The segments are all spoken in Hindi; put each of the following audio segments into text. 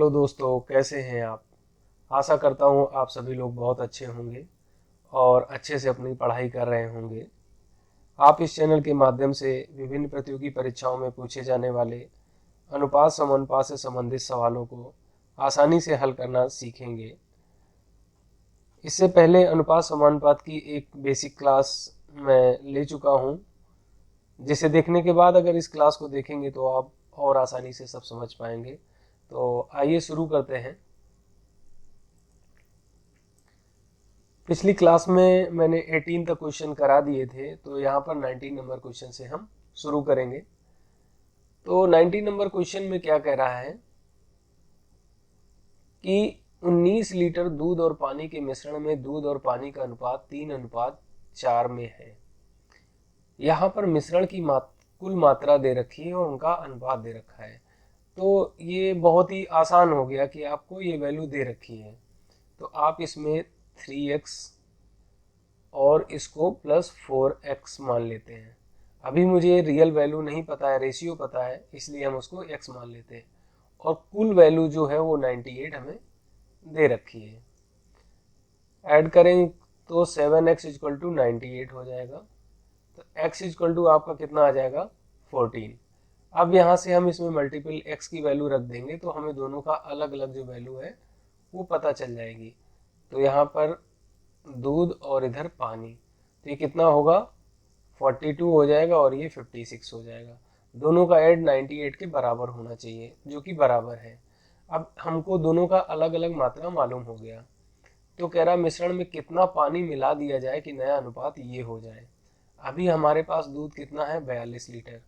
हेलो दोस्तों, कैसे हैं आप। आशा करता हूँ आप सभी लोग बहुत अच्छे होंगे और अच्छे से अपनी पढ़ाई कर रहे होंगे। आप इस चैनल के माध्यम से विभिन्न प्रतियोगी परीक्षाओं में पूछे जाने वाले अनुपात समानुपात से संबंधित सवालों को आसानी से हल करना सीखेंगे। इससे पहले अनुपात समानुपात की एक बेसिक क्लास मैं ले चुका हूँ, जिसे देखने के बाद अगर इस क्लास को देखेंगे तो आप और आसानी से सब समझ पाएंगे। तो आइए शुरू करते हैं। पिछली क्लास में मैंने 18 तक क्वेश्चन करा दिए थे, तो यहाँ पर 19 नंबर क्वेश्चन से हम शुरू करेंगे। तो 19 नंबर क्वेश्चन में क्या कह रहा है कि 19 लीटर दूध और पानी के मिश्रण में दूध और पानी का अनुपात 3:4 में है। यहाँ पर मिश्रण की कुल मात्रा दे रखी है और उनका अनुपात दे रखा है। तो ये बहुत ही आसान हो गया कि आपको ये वैल्यू दे रखी है, तो आप इसमें 3x और इसको +4x मान लेते हैं। अभी मुझे रियल वैल्यू नहीं पता है, रेशियो पता है, इसलिए हम उसको x मान लेते हैं। और कुल वैल्यू जो है वो 98 हमें दे रखी है। ऐड करें तो 7x = 98 हो जाएगा। तो x = आपका कितना आ जाएगा 14। अब यहाँ से हम इसमें मल्टीपल x की वैल्यू रख देंगे तो हमें दोनों का अलग अलग जो वैल्यू है वो पता चल जाएगी। तो यहाँ पर दूध और इधर पानी, तो ये कितना होगा 42 हो जाएगा और ये 56 हो जाएगा। दोनों का ऐड 98 के बराबर होना चाहिए, जो कि बराबर है। अब हमको दोनों का अलग अलग मात्रा मालूम हो गया। तो कह रहा मिश्रण में कितना पानी मिला दिया जाए कि नया अनुपात ये हो जाए। अभी हमारे पास दूध कितना है 42 लीटर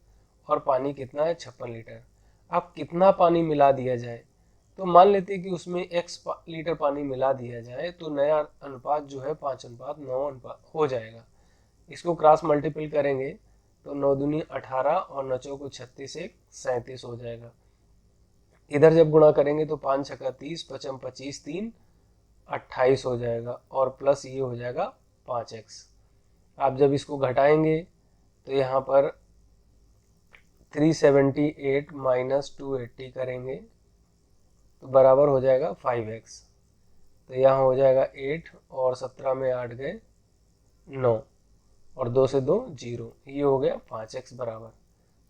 और पानी कितना है 56 लीटर। अब कितना पानी मिला दिया जाए, तो मान लेते हैं कि उसमें x लीटर पानी मिला दिया जाए तो नया अनुपात जो है 5:9 अनुपात हो जाएगा। इसको क्रॉस मल्टीपल करेंगे तो 9 दूनी 18 और 9 चौको 36 एक 37 हो जाएगा। इधर जब गुणा करेंगे तो 5 छक्का 30, 5 25 3 28 हो जाएगा और प्लस ये हो जाएगा 5x। आप जब इसको घटाएंगे तो यहाँ पर 378 - 280 करेंगे तो बराबर हो जाएगा 5x। तो यहाँ हो जाएगा 8 और 17 में 8 गए 9 और 2 से 2 0, ये हो गया 5x बराबर।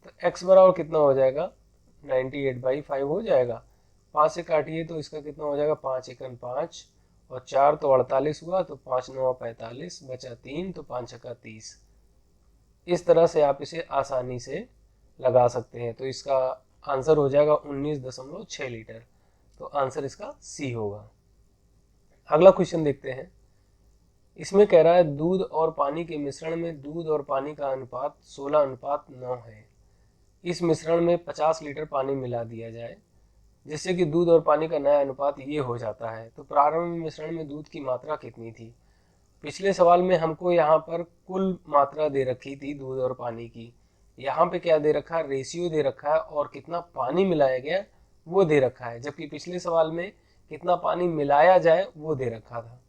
तो x बराबर कितना हो जाएगा 98/5 हो जाएगा। 5 से काटिए तो इसका कितना हो जाएगा 5 एकन 5 और 4 तो 48 हुआ, तो 5 9 45 बचा 3, तो 5 छक्का 30। इस तरह से आप इसे आसानी से लगा सकते हैं। तो इसका आंसर हो जाएगा 19.6 लीटर। तो आंसर इसका सी होगा। अगला क्वेश्चन देखते हैं। इसमें कह रहा है दूध और पानी के मिश्रण में दूध और पानी का अनुपात 16:9 है। इस मिश्रण में 50 लीटर पानी मिला दिया जाए, जिससे कि दूध और पानी का नया अनुपात ये हो जाता है। तो प्रारंभ मिश्रण में दूध की मात्रा कितनी थी। पिछले सवाल में हमको यहाँ पर कुल मात्रा दे रखी थी दूध और पानी की। यहाँ पे क्या दे रखा है, रेशियो दे रखा है और कितना पानी मिलाया गया वो दे रखा है, जबकि पिछले सवाल में कितना पानी मिलाया जाए वो दे रखा था।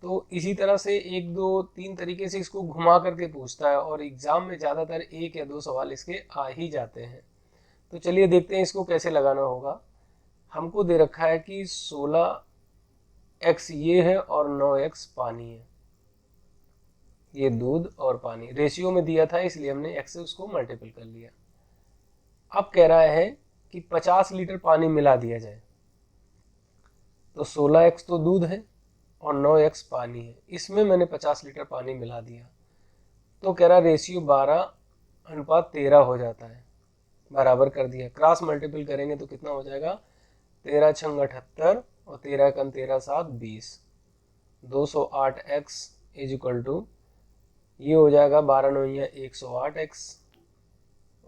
तो इसी तरह से 1 2 3 तरीके से इसको घुमा करके पूछता है और एग्जाम में ज़्यादातर 1 या 2 सवाल इसके आ ही जाते हैं। तो चलिए देखते हैं इसको कैसे लगाना होगा। हमको दे रखा है कि 16x ये है और 9x पानी है। ये दूध और पानी रेशियो में दिया था, इसलिए हमने x से उसको मल्टीपल कर लिया। अब कह रहा है कि 50 लीटर पानी मिला दिया जाए। तो 16x तो दूध है और 9x पानी है, इसमें मैंने 50 लीटर पानी मिला दिया। तो कह रहा रेशियो 12:13 हो जाता है, बराबर कर दिया। क्रॉस मल्टीपल करेंगे तो कितना हो जाएगा 13 छंग 78 और 13 कम 13 7 20। 208x = ये हो जाएगा 12 9 108x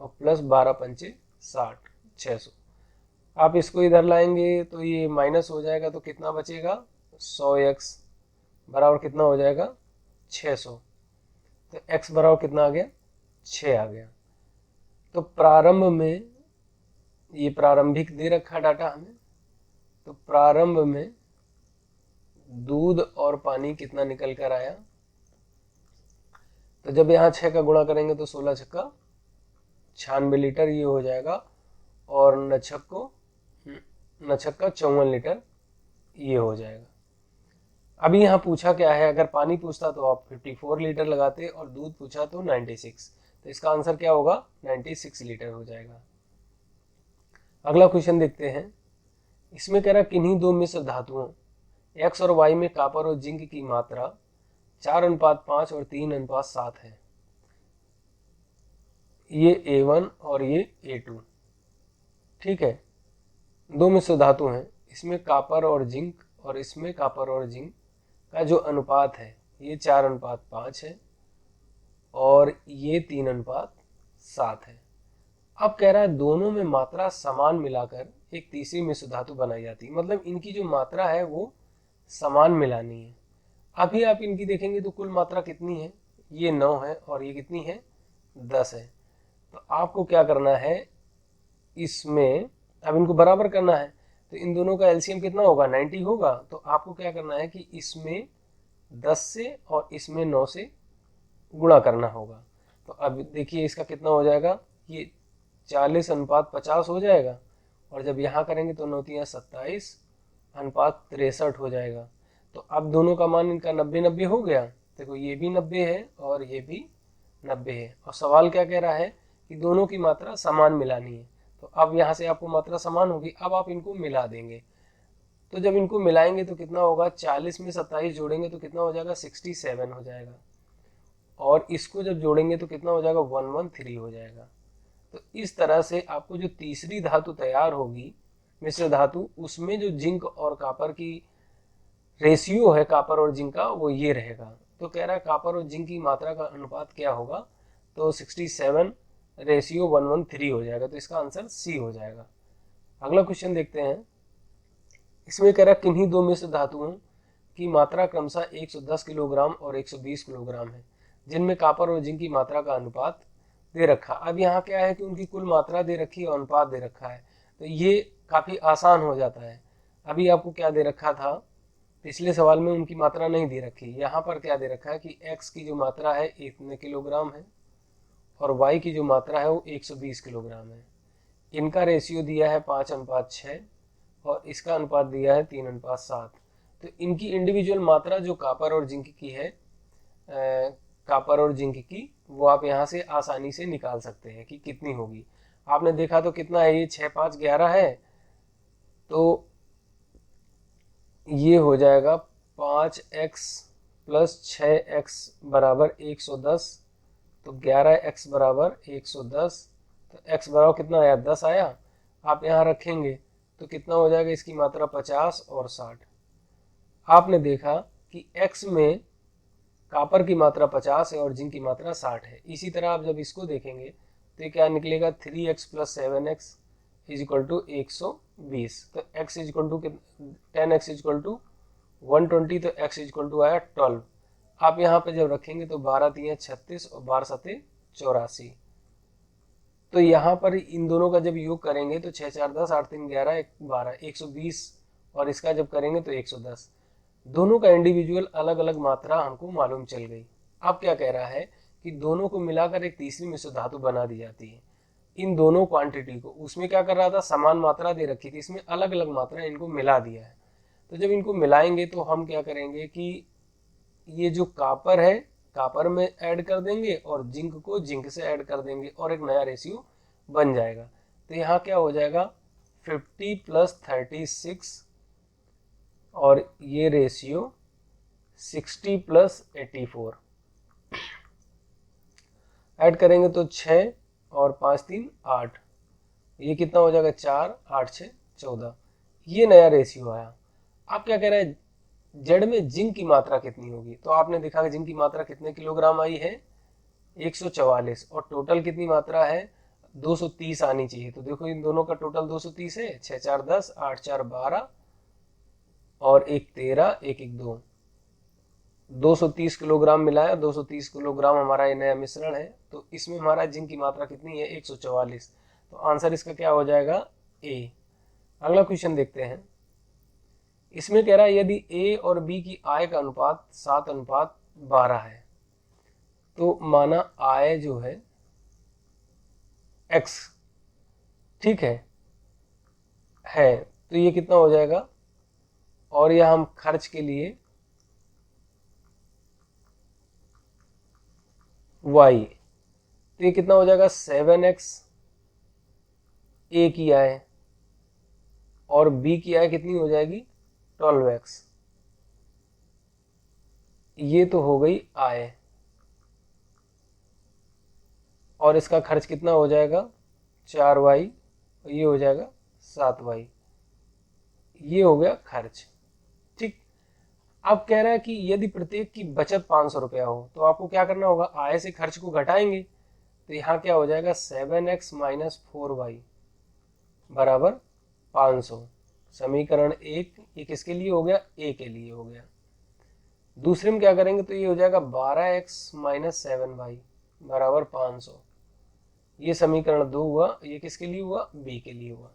और प्लस 12 पंचे 60 600। आप इसको इधर लाएंगे तो ये माइनस हो जाएगा, तो कितना बचेगा 100x बराबर कितना हो जाएगा 600। तो x बराबर कितना आ गया 6 आ गया। तो प्रारंभ में ये प्रारंभिक दे रखा डाटा हमें, तो प्रारंभ में दूध और पानी कितना निकल कर आया। तो जब यहाँ 6 का गुणा करेंगे तो 16 छक्का 96 लीटर ये हो जाएगा और 9 छक्को 9×6 54 लीटर ये हो जाएगा। अभी यहाँ पूछा क्या है, अगर पानी पूछता तो आप 54 लीटर लगाते और दूध पूछा तो 96, तो इसका आंसर क्या होगा 96 लीटर हो जाएगा। अगला क्वेश्चन देखते हैं। इसमें कह रहा किन्हीं दो मिश्र धातुओं एक्स और वाई में कॉपर और जिंक की मात्रा 4:5 और 3:7 है। ये A1 और ये A2, ठीक है। दो मिश्र धातु हैं, इसमें कॉपर और जिंक और इसमें कॉपर और जिंक का जो अनुपात है ये 4:5 है और ये 3:7 है। अब कह रहा है दोनों में मात्रा समान मिलाकर एक तीसरी मिश्र धातु बनाई जाती है, मतलब इनकी जो मात्रा है वो समान मिलानी है। अभी आप इनकी देखेंगे तो कुल मात्रा कितनी है, ये 9 है और ये कितनी है 10 है। तो आपको क्या करना है, इसमें अब इनको बराबर करना है, तो इन दोनों का एलसीएम कितना होगा 90 होगा। तो आपको क्या करना है कि इसमें 10 से और इसमें 9 से गुणा करना होगा। तो अब देखिए इसका कितना हो जाएगा, ये 40:50 हो जाएगा और जब यहाँ करेंगे तो 9×3 27:63 हो जाएगा। तो अब दोनों का मान इनका 90-90 हो गया। देखो ये भी 90 है और ये भी 90 है और सवाल क्या कह रहा है कि दोनों की मात्रा समान मिलानी है। तो अब यहाँ से आपको मात्रा समान होगी, अब आप इनको मिला देंगे। तो जब इनको मिलाएंगे तो कितना होगा, 40 में 27 जोड़ेंगे तो कितना हो जाएगा 67 हो जाएगा और इसको जब जोड़ेंगे तो कितना हो जाएगा 113 हो जाएगा। तो इस तरह से आपको जो तीसरी धातु तैयार होगी मिश्र धातु, उसमें जो जिंक और कॉपर की रेशियो है कॉपर और जिंक का वो ये रहेगा। तो कह रहा है कॉपर और जिंक की मात्रा का अनुपात क्या होगा, तो 67:113 हो जाएगा। तो इसका आंसर सी हो जाएगा। अगला क्वेश्चन देखते हैं। इसमें कह रहा है किन्हीं दो मिश्र धातुओं की मात्रा क्रमशः 110 किलोग्राम और 120 किलोग्राम है, जिनमें कॉपर और जिंक की मात्रा का अनुपात दे रखा। अब यहाँ क्या है कि उनकी कुल मात्रा दे रखी है और अनुपात दे रखा है, तो ये काफी आसान हो जाता है। अभी आपको क्या दे रखा था, पिछले सवाल में उनकी मात्रा नहीं दे रखी, यहाँ पर क्या दे रखा है कि x की जो मात्रा है इतने किलोग्राम है और y की जो मात्रा है वो 120 किलोग्राम है। इनका रेशियो दिया है 5:6 और इसका अनुपात दिया है 3:7। तो इनकी इंडिविजुअल मात्रा जो कॉपर और जिंक की है, कॉपर और जिंक की, वो आप यहाँ से आसानी से निकाल सकते हैं कि कितनी होगी। आपने देखा तो कितना है, ये 6, 5, 11 है, तो ये हो जाएगा 5x + 6x = 110। तो 11x = 110। तो x बराबर कितना आया 10 आया। आप यहाँ रखेंगे तो कितना हो जाएगा, इसकी मात्रा 50 और 60। आपने देखा कि x में कॉपर की मात्रा 50 है और जिंक की मात्रा 60 है। इसी तरह आप जब इसको देखेंगे तो ये क्या निकलेगा, 3x + 7x = 120। तो x = 10x = 120, तो x = आया 12। आप यहाँ पे जब रखेंगे तो 12×3 = 36 और 12×7 = 84। तो यहाँ पर इन दोनों का जब योग करेंगे तो 6, 4, 10, 8, 3, 11, 12, 120 और इसका जब करेंगे तो 110। दोनों का इंडिविजुअल अलग अलग मात्रा हमको मालूम चल गई। अब क्या कह रहा है कि दोनों को मिलाकर एक तीसरी मिश्र धातु बना दी जाती है। इन दोनों क्वांटिटी को, उसमें क्या कर रहा था, समान मात्रा दे रखी थी, इसमें अलग अलग मात्रा, इनको मिला दिया है। तो जब इनको मिलाएंगे तो हम क्या करेंगे कि ये जो कॉपर है कॉपर में ऐड कर देंगे और जिंक को जिंक से ऐड कर देंगे और एक नया रेशियो बन जाएगा। तो यहाँ क्या हो जाएगा 50 + 36 और ये रेशियो 60 + 84 ऐड करेंगे तो 6 और 5, 3, 8, ये कितना हो जाएगा 4, 8, 6, 14। ये नया रेशियो आया। आप क्या कह रहे हैं, जेड में जिंक की मात्रा कितनी होगी। तो आपने देखा कि जिंक की मात्रा कितने किलोग्राम आई है 144 और टोटल कितनी मात्रा है 230 आनी चाहिए। तो देखो इन दोनों का टोटल 230 है, 6, 4, 10, 8, 4, 12 और 1, 13, 1, 1, 2, 230 किलोग्राम मिलाया। 230 किलोग्राम हमारा ये नया मिश्रण है। तो इसमें हमारा जिंक की मात्रा कितनी है 144। तो आंसर इसका क्या हो जाएगा ए। अगला क्वेश्चन देखते हैं। इसमें कह रहा है यदि ए और बी की आय का अनुपात 7:12 है, तो माना आय जो है x, ठीक है, तो ये कितना हो जाएगा, और यह हम खर्च के लिए y, तो ये कितना हो जाएगा 7x a की आय और b की आय कितनी हो जाएगी 12x। ये तो हो गई आय, और इसका खर्च कितना हो जाएगा 4y, और ये हो जाएगा 7y। ये हो गया खर्च। ठीक, अब कह रहा है कि यदि प्रत्येक की बचत 500 रुपया हो तो आपको क्या करना होगा, आय से खर्च को घटाएंगे। तो यहाँ क्या हो जाएगा 7x माइनस 4y बराबर 500। समीकरण 1 ये किसके लिए हो गया, a के लिए हो गया। दूसरे में क्या करेंगे तो ये हो जाएगा 12x माइनस 7y बराबर 500। ये समीकरण 2 हुआ, ये किसके लिए हुआ, b के लिए हुआ।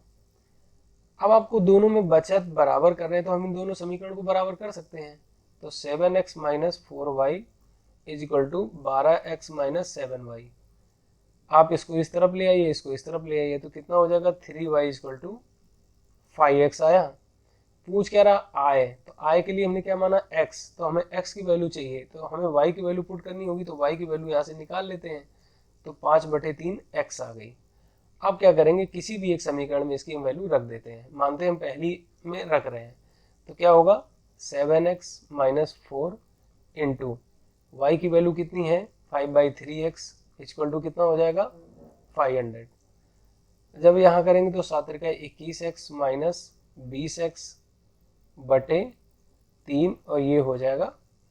अब आपको दोनों में बचत बराबर कर रहे हैं तो हम इन दोनों समीकरण को बराबर कर सकते हैं। तो 7x minus 4y is equal to 12x minus 7y। आप इसको इस तरफ ले आइए, इसको इस तरफ ले आइए, तो कितना हो जाएगा 3y is equal to 5x आया। पूछ क्या रहा आय, तो आय के लिए हमने क्या माना x, तो हमें x की वैल्यू चाहिए, तो हमें y की वैल्यू पुट करनी होगी। तो y की वैल्यू यहाँ से निकाल लेते हैं, तो 5/3 x आ गई। अब क्या करेंगे, किसी भी एक समीकरण में इसकी हम वैल्यू रख देते हैं। मानते हैं हम पहली में रख रहे हैं, तो क्या होगा 7x माइनस 4 इंटू वाई की वैल्यू कितनी है 5/3x इक्वल टू कितना हो जाएगा 500। जब यहाँ करेंगे तो 7 का 21x माइनस 20x बटे 3 और ये हो जाएगा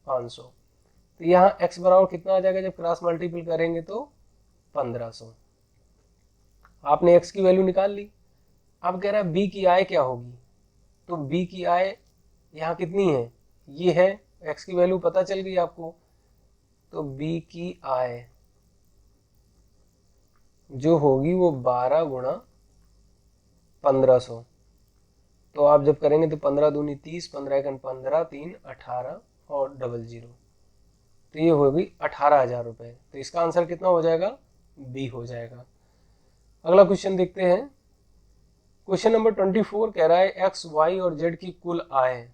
500। तो यहाँ x बराबर कितना आ जाएगा, जब क्रॉस मल्टीपल करेंगे तो 1500। आपने x की वैल्यू निकाल ली। अब कह रहा है b की आय क्या होगी, तो b की आय यहाँ कितनी है, ये है, x की वैल्यू पता चल गई आपको। तो b की आय जो होगी वो 12 गुणा 1500। तो आप जब करेंगे तो 15 दूनी 30, 15 एकन 15, 3 18 और 00, तो ये होगी 18,000 रुपये। तो इसका आंसर कितना हो जाएगा, बी हो जाएगा। अगला क्वेश्चन देखते हैं। क्वेश्चन नंबर 24 कह रहा है एक्स वाई और जेड की कुल आय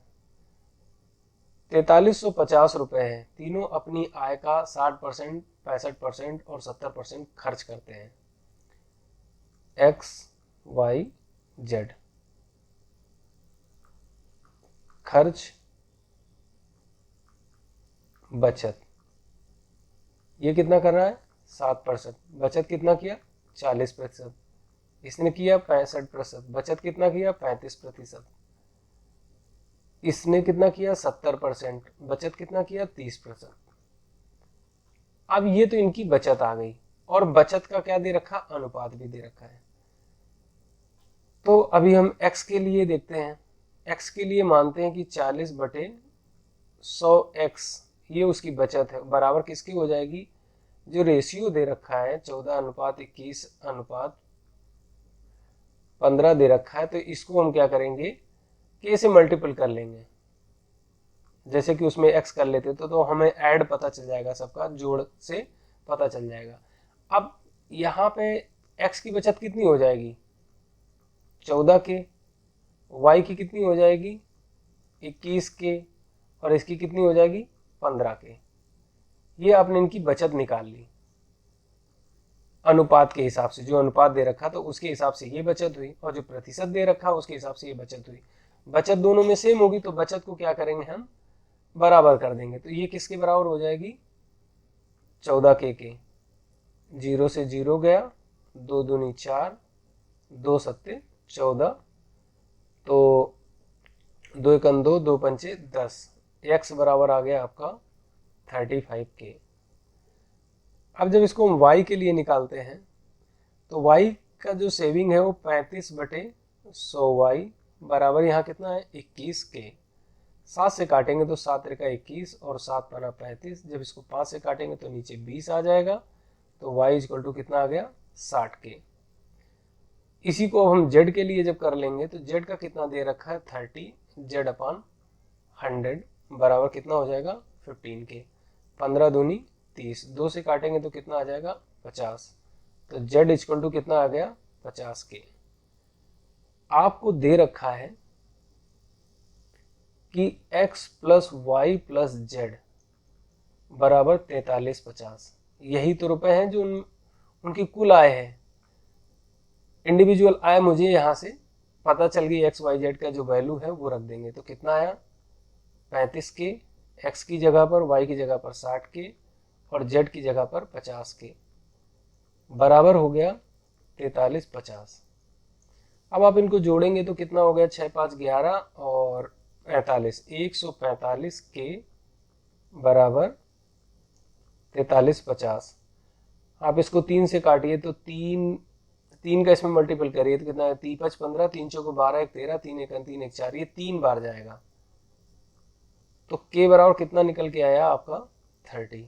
4350 रुपए है। तीनों अपनी आय का 60%, 65% और 70% खर्च करते हैं। एक्स वाई जेड खर्च बचत, ये कितना कर रहा है 7%, बचत कितना किया 40%, इसने किया 65%, बचत कितना किया 35%, इसने कितना किया 70%, बचत कितना किया 30%। अब ये तो इनकी बचत आ गई, और बचत का क्या दे रखा, अनुपात भी दे रखा है। तो अभी हम x के लिए देखते हैं। x के लिए मानते हैं कि 40/100x ये उसकी बचत है, बराबर किसकी हो जाएगी, जो रेशियो दे रखा है 14:21:15 दे रखा है। तो इसको हम क्या करेंगे कि इसे मल्टीपल कर लेंगे, जैसे कि उसमें x कर लेते तो हमें ऐड पता चल जाएगा, सबका जोड़ से पता चल जाएगा। अब यहाँ पे x की बचत कितनी हो जाएगी 14 के, y की कितनी हो जाएगी 21 के, और इसकी कितनी हो जाएगी 15 के। ये आपने इनकी बचत निकाल ली अनुपात के हिसाब से, जो अनुपात दे रखा तो उसके हिसाब से ये बचत हुई, और जो प्रतिशत दे रखा उसके हिसाब से ये बचत हुई। बचत दोनों में सेम होगी तो बचत को क्या करेंगे हम बराबर कर देंगे। तो ये किसके बराबर हो जाएगी 14 के 0 से 0 गया, 2 दूनी 4, 2 सत्ते 14, तो 2 एकन 2, 2 पंचे 10, x बराबर आ गया आपका 35 के। अब जब इसको हम y के लिए निकालते हैं तो y का जो सेविंग है वो 35/100y बराबर यहाँ कितना है 21 के। 7 से काटेंगे तो 7 का 21 और 7 पना 35, जब इसको 5 से काटेंगे तो नीचे 20 आ जाएगा। तो y इक्वल टू कितना आ गया 60 के। इसी को हम z के लिए जब कर लेंगे तो z का कितना दे रखा है 30 z/100 बराबर कितना हो जाएगा 15 के। 15 दूनी 30, 2 से काटेंगे तो कितना आ जाएगा 50, तो z इक्वल टू कितना आ गया 50 के। आपको दे रखा है कि x plus Y plus Z बराबर 4350। यही तो रुपए हैं जो उनकी कुल आय है। इंडिविजुअल आय मुझे यहाँ से पता चल गई, एक्स वाई जेड का जो वैल्यू है वो रख देंगे तो कितना आया 35 के, एक्स की जगह पर, वाई की जगह पर 60 के और जेड की जगह पर 50 के, बराबर हो गया 4350। अब आप इनको जोड़ेंगे तो कितना हो गया 6 5 11 और 45, 145 के बराबर 4350। आप इसको 3 से काटिए तो 3 का इसमें मल्टीपल करिए तो कितना है 3 5 15, 3 चौको 12, 1 13, 3 1 3 1 4, ये 3 बार जाएगा तो के बराबर कितना निकल के आया आपका 30।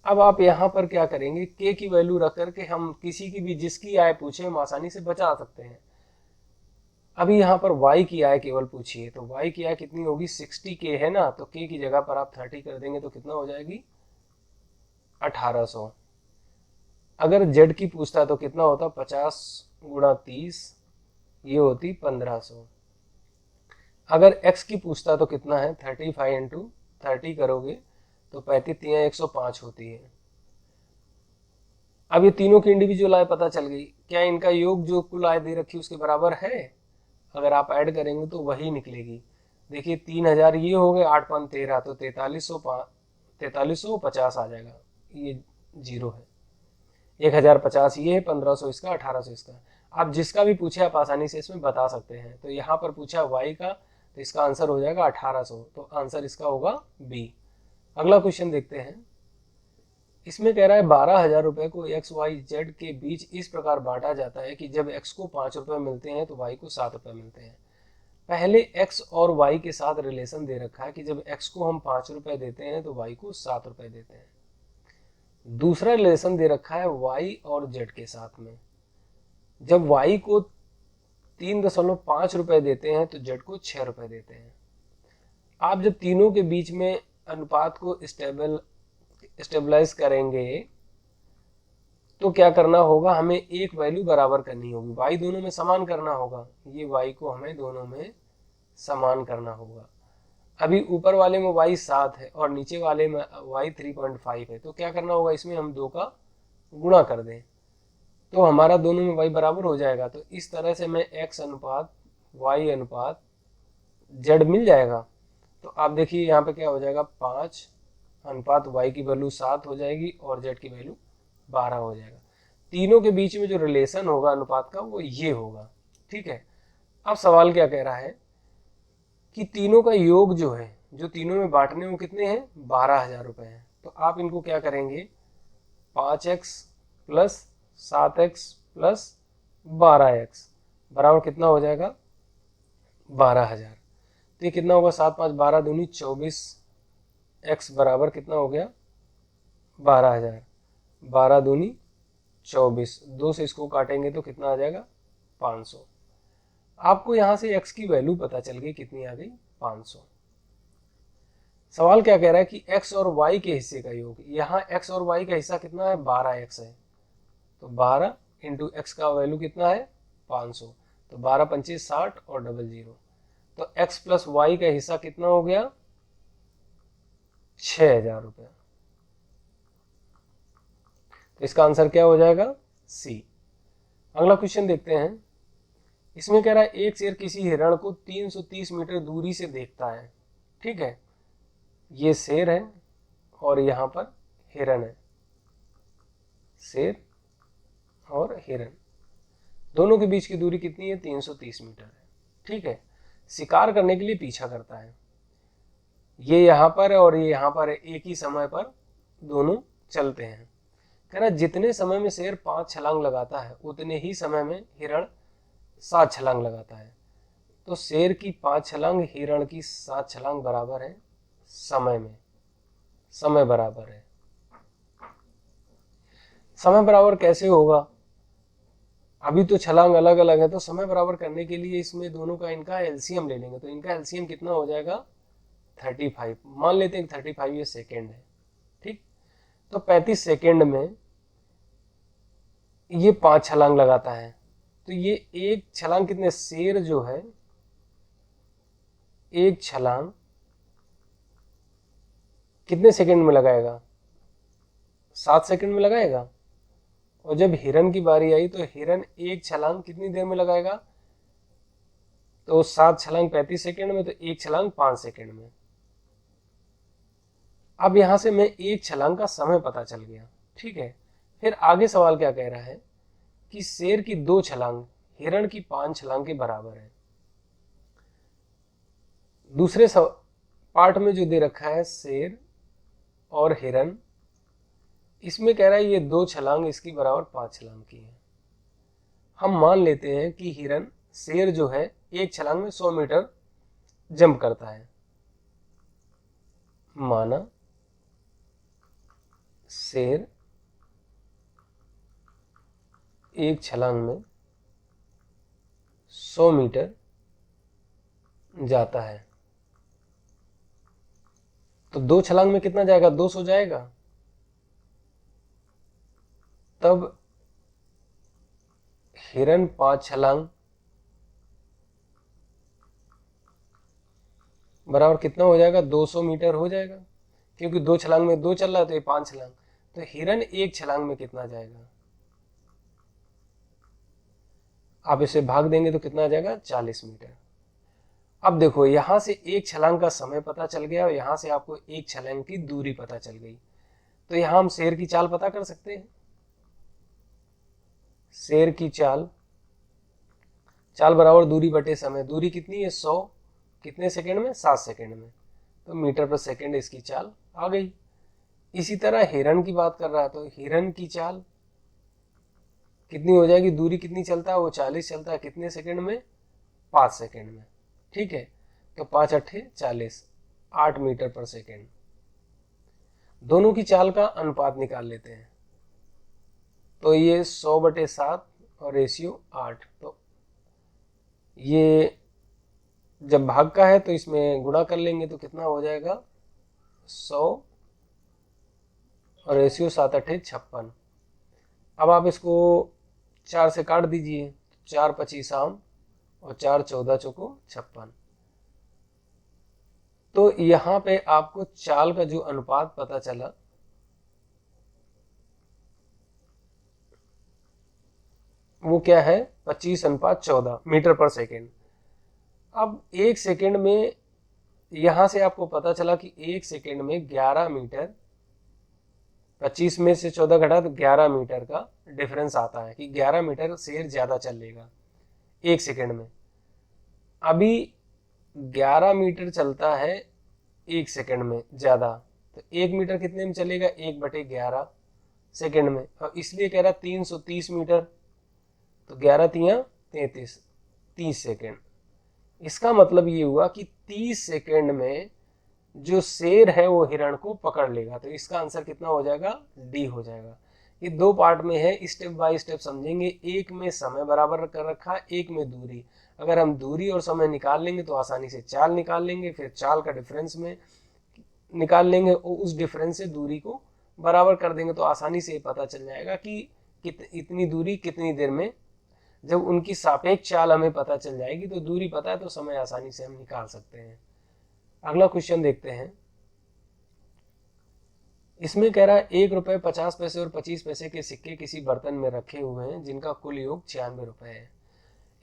अब आप यहाँ पर क्या करेंगे, के की वैल्यू रख करके हम किसी की भी जिसकी आय पूछे हम आसानी से बचा सकते हैं। अभी यहाँ पर y की आय केवल पूछिए तो y की आय कितनी होगी 60 के है ना, तो k की जगह पर आप 30 कर देंगे तो कितना हो जाएगी 1800। अगर z की पूछता तो कितना होता 50 गुणा 30, ये होती 1500। अगर x की पूछता तो कितना है 35 इंटू 30 करोगे तो 35 105 होती है। अब ये तीनों की इंडिविजुअल आय पता चल गई, क्या इनका योग जो कुल आय दे रखी उसके बराबर है? अगर आप ऐड करेंगे तो वही निकलेगी। देखिए 3000 ये हो गए, 8 5 13 तो 4350 आ जाएगा, ये जीरो है। 1050 ये है, 1500 इसका, 1800 इसका। आप जिसका भी पूछे आप आसानी से इसमें बता सकते हैं। तो यहाँ पर पूछा वाई का तो इसका आंसर हो जाएगा 1800, तो आंसर इसका होगा बी। अगला क्वेश्चन देखते हैं। इसमें कह रहा है 12,000 रुपए को एक्स वाई जेड के बीच इस प्रकार बांटा जाता है कि जब एक्स को 5 रुपए मिलते हैं तो वाई को 7 रुपए मिलते हैं। पहले एक्स और वाई के साथ रिलेशन दे रखा है कि जब एक्स को हम 5 रुपए देते हैं तो वाई को 7 रुपए देते हैं। दूसरा रिलेशन दे रखा है वाई और जेड के साथ में, जब वाई को 3.5 रुपए देते हैं तो जेड को 6 रुपए देते हैं। आप जब तीनों के बीच में अनुपात को स्टेबलाइज करेंगे तो क्या करना होगा, हमें एक वैल्यू बराबर करनी होगी, वाई दोनों में समान करना होगा। ये वाई को हमें दोनों में समान करना होगा। अभी ऊपर वाले में वाई 7 है और नीचे वाले में वाई 3.5 है, तो क्या करना होगा, इसमें हम 2 का गुणा कर दें तो हमारा दोनों में वाई बराबर हो जाएगा। तो इस तरह से मैं एक्स अनुपात वाई अनुपात जेड मिल जाएगा। तो आप देखिए यहाँ पे क्या हो जाएगा, 5 अनुपात वाई की वैल्यू 7 हो जाएगी और जेड की वैल्यू 12 हो जाएगा। तीनों के बीच में जो रिलेशन होगा अनुपात का वो ये होगा। ठीक है, अब सवाल क्या कह रहा है कि तीनों का योग जो है, जो तीनों में बांटने वो कितने हैं 12,000 रुपए हैं। तो आप इनको क्या करेंगे 5x plus 7x plus 12x बराबर कितना हो जाएगा 12,000। तो ये कितना होगा 7 5 12 दूनी 24, x बराबर कितना हो गया 12,000, 12 दूनी 24, 2 से इसको काटेंगे तो कितना आ जाएगा 500। आपको यहां से x की वैल्यू पता चल गई, कितनी आ गई 500। सवाल क्या कह रहा है कि x और y के हिस्से का योग, यहाँ x और y का हिस्सा कितना है 12x है, तो 12 इंटू एक्स का वैल्यू कितना है 500, तो 12 पंचे 60 और डबल 0, तो x प्लस वाई का हिस्सा कितना हो गया 6,000 रुपये। तो इसका आंसर क्या हो जाएगा सी। अगला क्वेश्चन देखते हैं। इसमें कह रहा है एक शेर किसी हिरण को 330 मीटर दूरी से देखता है। ठीक है, ये शेर है और यहां पर हिरण है, शेर और हिरण दोनों के बीच की दूरी कितनी है 330 मीटर है। ठीक है, शिकार करने के लिए पीछा करता है, ये यहाँ पर है और ये यहाँ पर है, एक ही समय पर दोनों चलते हैं। कह रहा जितने समय में शेर 5 छलांग लगाता है उतने ही समय में हिरण 7 छलांग लगाता है। तो शेर की 5 छलांग हिरण की 7 छलांग बराबर है समय में, समय बराबर है। समय बराबर कैसे होगा, अभी तो छलांग अलग अलग है, तो समय बराबर करने के लिए इसमें दोनों का इनका एलसीएम ले लेंगे। तो इनका एलसीएम कितना हो जाएगा 35, मान लेते हैं 35 ये सेकेंड है। ठीक, तो 35 सेकेंड में ये 5 छलांग लगाता है, तो ये एक छलांग कितने, शेर जो है एक छलांग कितने सेकंड में लगाएगा? 7 सेकंड में लगाएगा। और जब हिरन की बारी आई तो हिरन एक छलांग कितनी देर में लगाएगा? तो 7 छलांग 35 सेकंड में, तो एक छलांग 5 सेकंड में। अब यहां से मैं एक छलांग का समय पता चल गया, ठीक है। फिर आगे सवाल क्या कह रहा है कि शेर की 2 छलांग हिरण की 5 छलांग के बराबर है। दूसरे पार्ट में जो दे रखा है शेर और हिरन, इसमें कह रहा है ये 2 छलांग इसकी बराबर 5 छलांग की है। हम मान लेते हैं कि हिरन शेर जो है एक छलांग में 100 मीटर जंप करता है। माना शेर एक छलांग में 100 मीटर जाता है, तो 2 छलांग में कितना जाएगा? 200 जाएगा। तब हिरन 5 छलांग बराबर कितना हो जाएगा? 200 मीटर हो जाएगा, क्योंकि 2 छलांग में 2 चल रहा है तो ये 5 छलांग। तो हिरन एक छलांग में कितना जाएगा? आप इसे भाग देंगे तो कितना आ जाएगा? 40 मीटर। अब देखो यहां से एक छलांग का समय पता चल गया और यहां से आपको एक छलांग की दूरी पता चल गई। तो यहां हम शेर की चाल पता कर सकते हैं। शेर की चाल, चाल बराबर दूरी बटे समय। दूरी कितनी है? 100। कितने सेकंड में? 7 सेकंड में। तो मीटर पर सेकंड इसकी चाल आ गई। इसी तरह हिरन की बात कर रहा है, तो हिरन की चाल कितनी हो जाएगी? दूरी कितनी चलता है वो? 40 चलता है। कितने सेकंड में? 5 सेकंड में, ठीक है। तो 5 अट्ठे 40, 8 मीटर पर सेकंड। दोनों की चाल का अनुपात निकाल लेते हैं। तो ये 100/7 और रेशियो 8। तो ये जब भाग का है तो इसमें गुणा कर लेंगे तो कितना हो जाएगा? 100 और रेशियो 7 अट्ठे 56। अब आप इसको 4 से काट दीजिए। 4 25 आम और 4 14 चौको 56। तो यहां पे आपको चाल का जो अनुपात पता चला वो क्या है? 25:14 मीटर पर सेकेंड। अब एक सेकेंड में यहां से आपको पता चला कि एक सेकेंड में 11 मीटर, 25 में से 14 घटा तो 11 मीटर का डिफरेंस आता है कि 11 मीटर शेर ज्यादा चल लेगा एक सेकेंड में। अभी 11 मीटर चलता है एक सेकेंड में ज्यादा, तो 1 मीटर कितने में चलेगा? 1/11 सेकेंड में। और इसलिए कह रहा 330 मीटर, तो 11 तिया 33, 30 सेकेंड। इसका मतलब ये हुआ कि 30 सेकेंड में जो शेर है वो हिरण को पकड़ लेगा। तो इसका आंसर कितना हो जाएगा? डी हो जाएगा। ये 2 पार्ट में है, स्टेप बाय स्टेप समझेंगे। एक में समय बराबर कर रखा, एक में दूरी। अगर हम दूरी और समय निकाल लेंगे तो आसानी से चाल निकाल लेंगे, फिर चाल का डिफरेंस में निकाल लेंगे और उस डिफरेंस से दूरी को बराबर कर देंगे तो आसानी से पता चल जाएगा कि इतनी दूरी कितनी देर में। जब उनकी सापेक्ष चाल हमें पता चल जाएगी तो दूरी पता है तो समय आसानी से हम निकाल सकते हैं। अगला क्वेश्चन देखते हैं। इसमें कह रहा है 1 रुपए 50 पैसे और 25 पैसे के सिक्के किसी बर्तन में रखे हुए हैं जिनका कुल योग 96 रुपए है।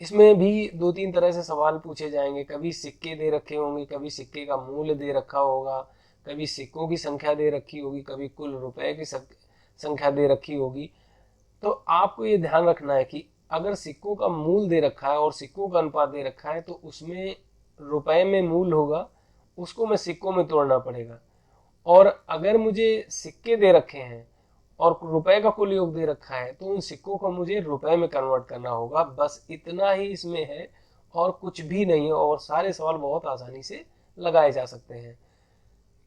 इसमें भी 2-3 तरह से सवाल पूछे जाएंगे। कभी सिक्के दे रखे होंगे, कभी सिक्के का मूल्य दे रखा होगा, कभी सिक्कों की संख्या दे रखी होगी, कभी कुल रुपए की संख्या दे रखी होगी। तो आपको ये ध्यान रखना है कि अगर सिक्कों का मूल दे रखा है और सिक्कों का अनुपात दे रखा है तो उसमें रुपए में मूल होगा, उसको मैं सिक्कों में तोड़ना पड़ेगा। और अगर मुझे सिक्के दे रखे हैं और रुपए का कुल योग दे रखा है तो उन सिक्कों को मुझे रुपए में कन्वर्ट करना होगा। बस इतना ही इसमें है और कुछ भी नहीं है, और सारे सवाल बहुत आसानी से लगाए जा सकते हैं।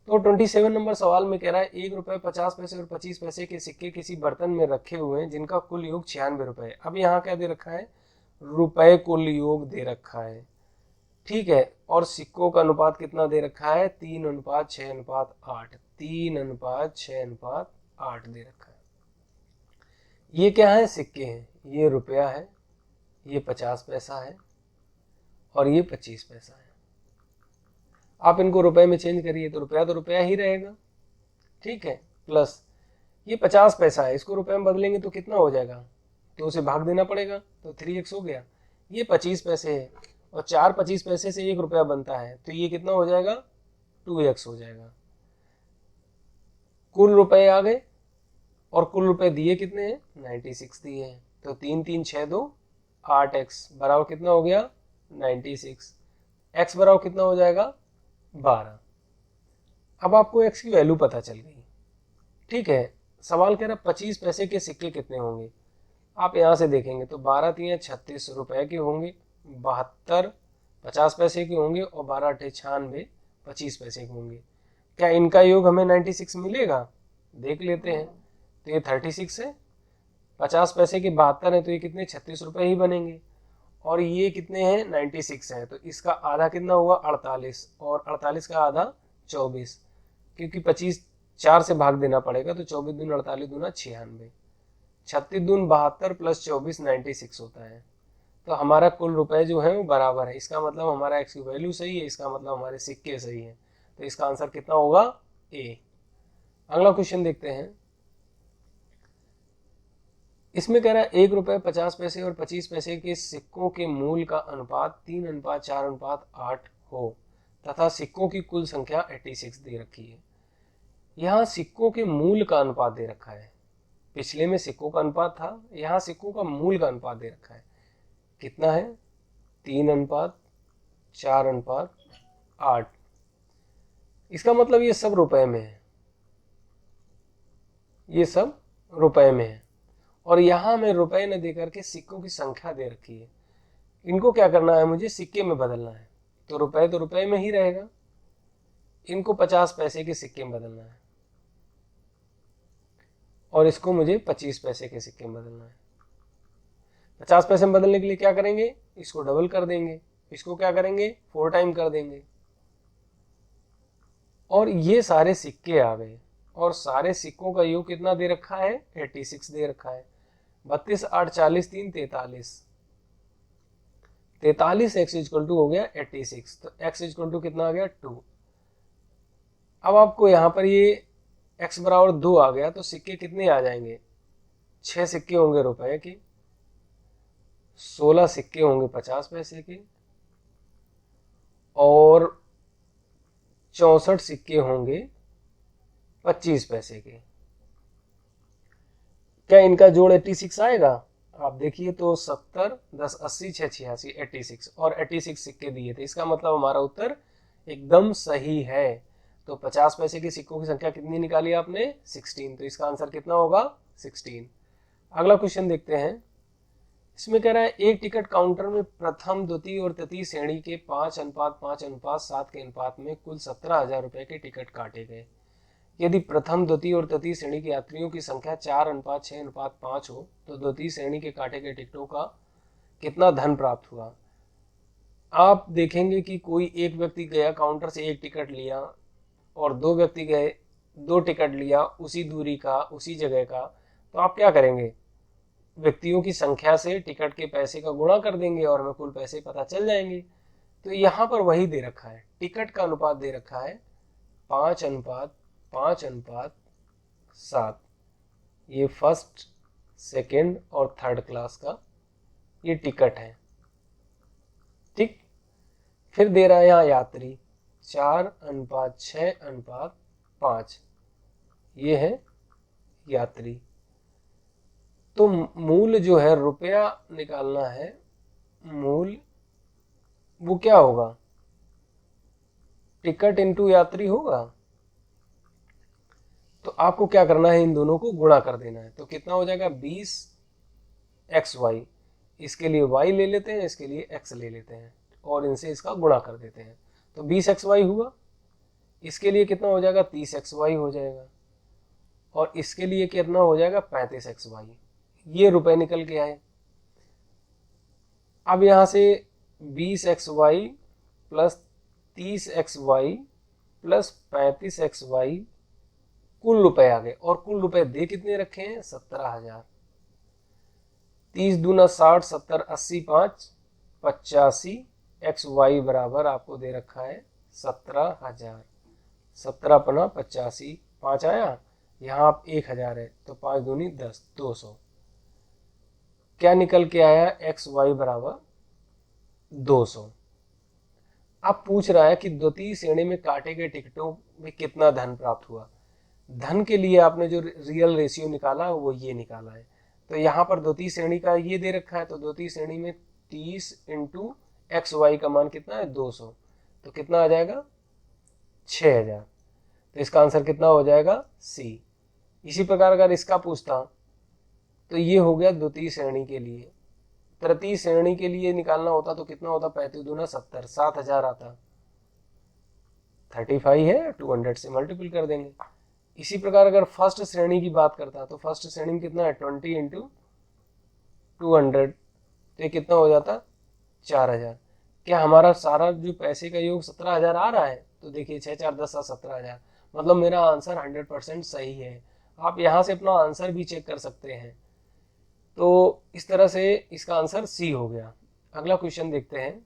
तो 27 नंबर सवाल में कह रहा है 1 रुपए 50 पैसे और 25 पैसे के सिक्के किसी बर्तन में रखे हुए हैं जिनका कुल योग 96 रुपए है। अब यहाँ क्या दे रखा है? रुपए कुल योग दे रखा है, ठीक है। और सिक्कों का अनुपात कितना दे रखा है? 3:6:8। 3:6:8 दे रखा है। ये क्या है? सिक्के हैं। ये रुपया है, ये 50 पैसा है और ये 25 पैसा है। आप इनको रुपए में चेंज करिए तो रुपया ही रहेगा, ठीक है। प्लस ये 50 पैसा है, इसको रुपए में बदलेंगे तो कितना हो जाएगा, तो उसे भाग देना पड़ेगा, तो 3x हो गया। ये 25 पैसे है और 4 25 पैसे से 1 रुपया बनता है, तो ये कितना हो जाएगा, 2x हो जाएगा। कुल रुपए आ गए और कुल रुपए दिए कितने हैं, 96 दिए हैं। तो 3 3 6 2 8x बराबर कितना हो गया, 96। x बराबर कितना हो जाएगा, 12। अब आपको x की वैल्यू पता चल गई, ठीक है। सवाल कह रहा 25 पैसे के सिक्के कितने होंगे। आप यहाँ से देखेंगे तो 12 3 36 रुपए के होंगे, 72 50 पैसे के होंगे और 12 8 96 25 पैसे के होंगे। क्या इनका योग हमें 96 मिलेगा, देख लेते हैं। तो ये 36 है, 50 पैसे के 72 है, तो ये कितने 36 रुपए ही बनेंगे। और ये कितने हैं, 96 है, तो इसका आधा कितना हुआ, 48, और 48 का आधा 24, क्योंकि 25 4 से भाग देना पड़ेगा, तो 24 दून 48 दूना 96, 36 दून 72 प्लस 24 96 होता है। तो हमारा कुल रुपए जो है वो बराबर है। इसका मतलब हमारा एक्स की वैल्यू सही है, इसका मतलब हमारे सिक्के सही है। तो इसका आंसर कितना होगा, ए। अगला क्वेश्चन देखते हैं। इसमें कह रहा है 1 रुपए 50 पैसे और 25 पैसे के सिक्कों के मूल का अनुपात 3:4:8 हो तथा सिक्कों की कुल संख्या 86 दे रखी है। यहाँ सिक्कों के मूल का अनुपात दे रखा है, पिछले में सिक्कों का अनुपात था, यहाँ सिक्कों का मूल का अनुपात दे रखा है। कितना है, 3:4:8। इसका मतलब ये सब रुपए में है, ये सब रुपए में है। और यहां में रुपए न देकर के सिक्कों की संख्या दे रखी है। इनको क्या करना है, मुझे सिक्के में बदलना है, तो रुपए में ही रहेगा। इनको 50 पैसे के सिक्के में बदलना है और इसको मुझे 25 पैसे के सिक्के में बदलना है। 50 पैसे में बदलने के लिए क्या करेंगे, इसको डबल कर देंगे, इसको क्या करेंगे 4 टाइम कर देंगे। और ये सारे सिक्के आ गए और सारे सिक्कों का योग कितना दे रखा है, 86 दे रखा है। 32 8 40 3 43 x इक्वल टू हो गया 86, तो x इक्वल टू कितना आ गया 2। अब आपको यहाँ पर ये x बराबर 2 आ गया, तो सिक्के कितने आ जाएंगे, 6 सिक्के होंगे रुपए के, 16 सिक्के होंगे 50 पैसे के और 64 सिक्के होंगे 25 पैसे के। क्या इनका जोड़ 86 आएगा, आप देखिए तो 70 10 80 6 86 86 और 86 सिक्के दिए थे। इसका मतलब हमारा उत्तर एकदम सही है। तो 50 पैसे के सिक्कों की संख्या कितनी निकाली आपने, 16, तो इसका आंसर कितना होगा, 16। अगला क्वेश्चन देखते हैं। इसमें कह रहा है एक टिकट काउंटर में प्रथम द्वितीय और तृतीय श्रेणी के 5:5:7 के अनुपात में कुल 17,000 रुपए के टिकट काटे गए। यदि प्रथम द्वितीय और तृतीय श्रेणी के यात्रियों की संख्या 4:6:5 हो तो द्वितीय श्रेणी के काटे गए टिकटों का कितना धन प्राप्त हुआ। आप देखेंगे कि कोई एक व्यक्ति गया काउंटर से एक टिकट लिया और 2 व्यक्ति गए 2 टिकट लिया उसी दूरी का उसी जगह का, तो आप क्या करेंगे, व्यक्तियों की संख्या से टिकट के पैसे का गुणा कर देंगे और हमें कुल पैसे पता चल जाएंगे। तो यहाँ पर वही दे रखा है, टिकट का अनुपात दे रखा है 5:5:7। ये फर्स्ट सेकंड और थर्ड क्लास का ये टिकट है, ठीक। फिर दे रहा है यहाँ यात्री 4:6:5, ये है यात्री। तो मूल जो है रुपया निकालना है, मूल वो क्या होगा, टिकट इनटू यात्री होगा। तो आपको क्या करना है, इन दोनों को गुणा कर देना है। तो कितना हो जाएगा 20xy, इसके लिए y ले लेते हैं, इसके लिए x ले लेते हैं और इनसे इसका गुणा कर देते हैं। तो 20xy हुआ, इसके लिए कितना हो जाएगा 30xy हो जाएगा और इसके लिए कितना हो जाएगा 35xy। ये रुपए निकल के आए। अब यहां से 20xy plus 30xy plus 35xy कुल रुपए आ गए और कुल रुपए दे कितने रखे हैं 17,000। 30 दूना 60 70 80 5 85 xy बराबर आपको दे रखा है 17,000। 17 अपना 85, 5 आया, यहाँ आप 1,000 है तो 5 दूनी 10, 200। क्या निकल के आया? एक्स वाई बराबर 200। अब पूछ रहा है कि द्वितीय श्रेणी में काटे गए टिकटों में कितना धन प्राप्त हुआ। धन के लिए आपने जो रियल रेशियो निकाला वो ये निकाला है। तो यहाँ पर द्वितीय श्रेणी का ये दे रखा है, तो द्वितीय श्रेणी में 30 इंटू एक्स वाई का मान कितना है? 200। तो कितना आ जाएगा? 6,000। तो इसका आंसर कितना हो जाएगा? सी। इसी प्रकार अगर इसका पूछता तो ये हो गया द्वितीय श्रेणी के लिए। तृतीय श्रेणी के लिए निकालना होता तो कितना होता? 35 दूना 70, 7,000 आता। 35 है, 200 से मल्टीपल कर देंगे। इसी प्रकार अगर फर्स्ट श्रेणी की बात करता तो फर्स्ट श्रेणी में कितना है? 20 इंटू 200, तो ये कितना हो जाता? 4,000। क्या हमारा सारा जो पैसे का योग 17,000 आ रहा है? तो देखिए 6 4 10 17,000, मतलब मेरा आंसर 100% सही है। आप यहाँ से अपना आंसर भी चेक कर सकते हैं। तो इस तरह से इसका आंसर सी हो गया। अगला क्वेश्चन देखते हैं।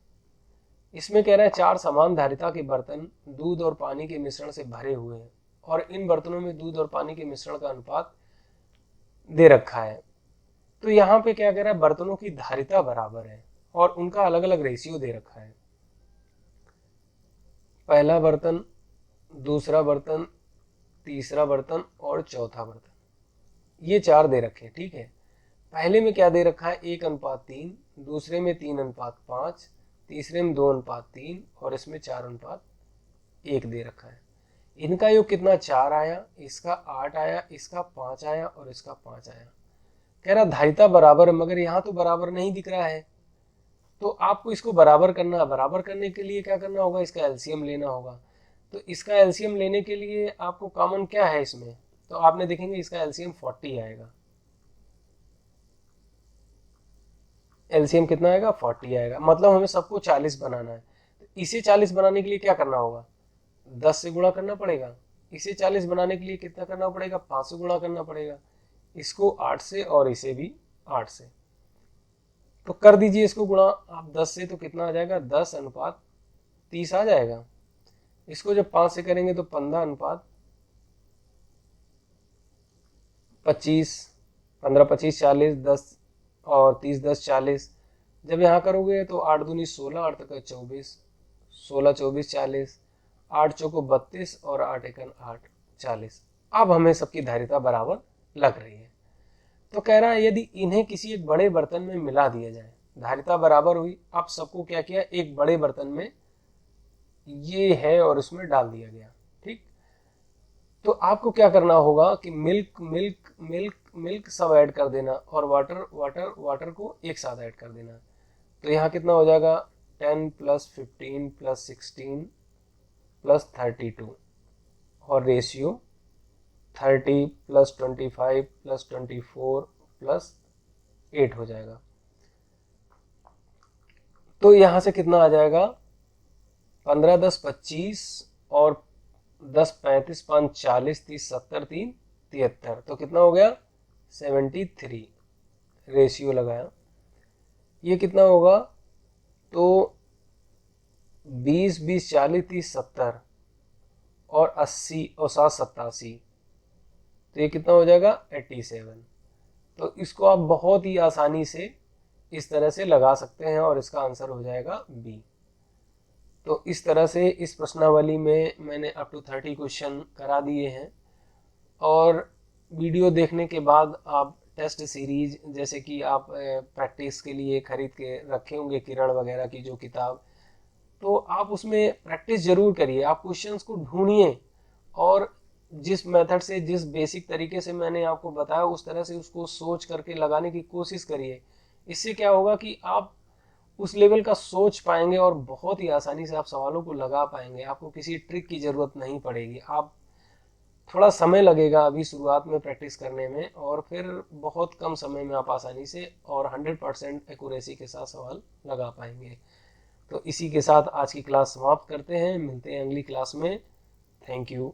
इसमें कह रहा है 4 समान धारिता के बर्तन दूध और पानी के मिश्रण से भरे हुए हैं और इन बर्तनों में दूध और पानी के मिश्रण का अनुपात दे रखा है। तो यहाँ पे क्या कह रहा है? बर्तनों की धारिता बराबर है और उनका अलग अलग रेशियो दे रखा है। पहला बर्तन, दूसरा बर्तन, तीसरा बर्तन और चौथा बर्तन, ये 4 दे रखे हैं। ठीक है, पहले में क्या दे रखा है? 1:3, दूसरे में 3:5, तीसरे में 2:3 और इसमें 4:1 दे रखा है। इनका योग कितना? 4 आया, इसका 8 आया, इसका 5 आया और इसका 5 आया। कह रहा धारिता बराबर है, मगर यहाँ तो बराबर नहीं दिख रहा है। तो आपको इसको बराबर करना है। बराबर करने के लिए क्या करना होगा? इसका एलसीएम लेना होगा। तो इसका एलसीएम लेने के लिए आपको कॉमन क्या है इसमें? तो आपने देखेंगे इसका एलसीएम 40 आएगा। एलसीएम कितना आएगा? 40 आएगा। मतलब हमें सबको 40 बनाना है। तो इसे 40 बनाने के लिए क्या करना होगा? 10 से गुणा करना पड़ेगा। इसे 40 बनाने के लिए कितना करना पड़ेगा? 5 से गुणा करना पड़ेगा। इसको 8 से और इसे भी 8 से। तो कर दीजिए इसको गुणा आप 10 से, तो कितना आ जाएगा? 10:30 आ जाएगा। इसको जब 5 से करेंगे तो 15:25, 15-25 40, 10 और 30 10 40। जब यहाँ करोगे तो 8 दूनी 16, 8 तक 24, 16 24 40, 8 चौको 32 और 8 एकन 8 40। अब हमें सबकी धारिता बराबर लग रही है। तो कह रहा है यदि इन्हें किसी एक बड़े बर्तन में मिला दिया जाए, धारिता बराबर हुई। अब सबको क्या किया? एक बड़े बर्तन में ये है और उसमें डाल दिया गया। ठीक, तो आपको क्या करना होगा कि मिल्क मिल्क मिल्क मिल्क सब ऐड कर देना और वाटर वाटर वाटर को एक साथ ऐड कर देना। तो यहाँ कितना हो जाएगा? 10 + 15 + 16 + 32 और रेशियो 30 + 25 + 24 + 8 हो जाएगा। तो यहाँ से कितना आ जाएगा? 15 10 25 और 10 35 5 40 30 70 3 73। तो कितना हो गया? 73। रेशियो लगाया, ये कितना होगा? तो 20 20 40 30 70 और 80 और 7 87, तो ये कितना हो जाएगा? 87। तो इसको आप बहुत ही आसानी से इस तरह से लगा सकते हैं और इसका आंसर हो जाएगा बी। तो इस तरह से इस प्रश्नावली में मैंने अप टू 30 क्वेश्चन करा दिए हैं। और वीडियो देखने के बाद आप टेस्ट सीरीज जैसे कि आप प्रैक्टिस के लिए खरीद के रखे होंगे किरण वगैरह की जो किताब, तो आप उसमें प्रैक्टिस जरूर करिए। आप क्वेश्चंस को ढूंढिए और जिस मेथड से, जिस बेसिक तरीके से मैंने आपको बताया उस तरह से उसको सोच करके लगाने की कोशिश करिए। इससे क्या होगा कि आप उस लेवल का सोच पाएंगे और बहुत ही आसानी से आप सवालों को लगा पाएंगे। आपको किसी ट्रिक की जरूरत नहीं पड़ेगी। आप थोड़ा समय लगेगा अभी शुरुआत में प्रैक्टिस करने में, और फिर बहुत कम समय में आप आसानी से और 100% एक्यूरेसी के साथ सवाल लगा पाएंगे। तो इसी के साथ आज की क्लास समाप्त करते हैं। मिलते हैं अगली क्लास में। Thank you.